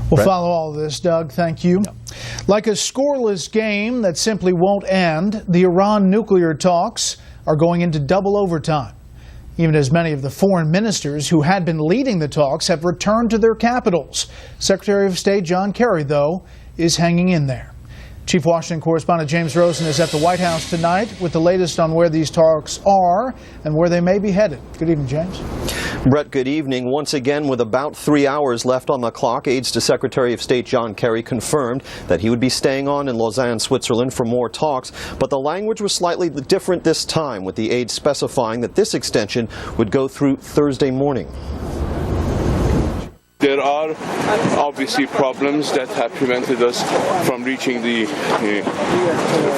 We'll follow all of this, Doug. Thank you. Like a scoreless game that simply won't end, the Iran nuclear talks are going into double overtime. Even as many of the foreign ministers who had been leading the talks have returned to their capitals. Secretary of State John Kerry, though, is hanging in there. Chief Washington correspondent James Rosen is at the White House tonight with the latest on where these talks are and where they may be headed. Good evening, James. Brett, good evening. Once again, with about 3 hours left on the clock, aides to Secretary of State John Kerry confirmed that he would be staying on in Lausanne, Switzerland for more talks. But the language was slightly different this time, with the aides specifying that this extension would go through Thursday morning. There are obviously problems that have prevented us from reaching the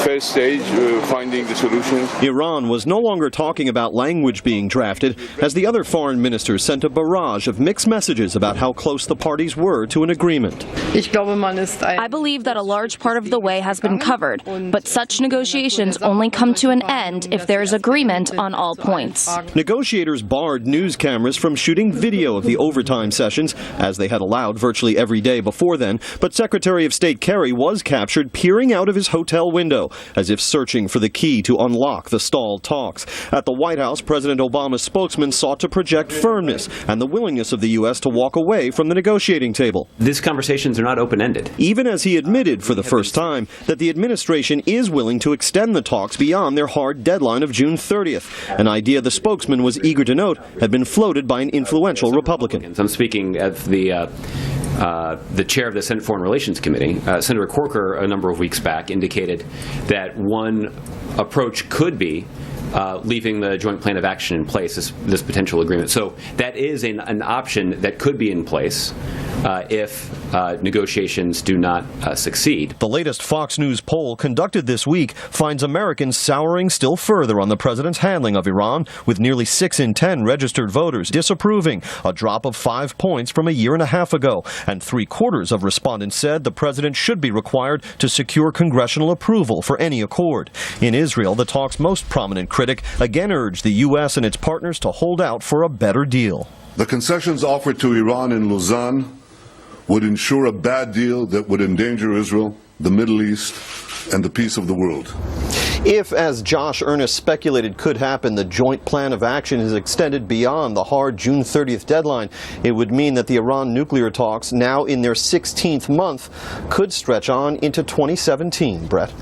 first stage, finding the solution. Iran was no longer talking about language being drafted, as the other foreign ministers sent a barrage of mixed messages about how close the parties were to an agreement. I believe that a large part of the way has been covered, but such negotiations only come to an end if there is agreement on all points. Negotiators barred news cameras from shooting video of the overtime sessions, as they had allowed virtually every day before then, but Secretary of State Kerry was captured peering out of his hotel window, as if searching for the key to unlock the stalled talks. At the White House, President Obama's spokesman sought to project firmness and the willingness of the U.S. to walk away from the negotiating table. These conversations are not open-ended. Even as he admitted for the first time that the administration is willing to extend the talks beyond their hard deadline of June 30th, an idea the spokesman was eager to note had been floated by an influential Republican. I'm speaking of the chair of the Senate Foreign Relations Committee, Senator Corker, a number of weeks back, indicated that one approach could be leaving the joint plan of action in place, this potential agreement. So that is an option that could be in place if negotiations do not succeed. The latest Fox News poll conducted this week finds Americans souring still further on the president's handling of Iran, with nearly 6 in 10 registered voters disapproving, a drop of 5 points from a year and a half ago. And 3/4 of respondents said the president should be required to secure congressional approval for any accord. In Israel, the talk's most prominent critic again urged the U.S. and its partners to hold out for a better deal. The concessions offered to Iran in Lausanne would ensure a bad deal that would endanger Israel, the Middle East, and the peace of the world. If, as Josh Earnest speculated could happen, the joint plan of action is extended beyond the hard June 30th deadline, it would mean that the Iran nuclear talks, now in their 16th month, could stretch on into 2017. Brett?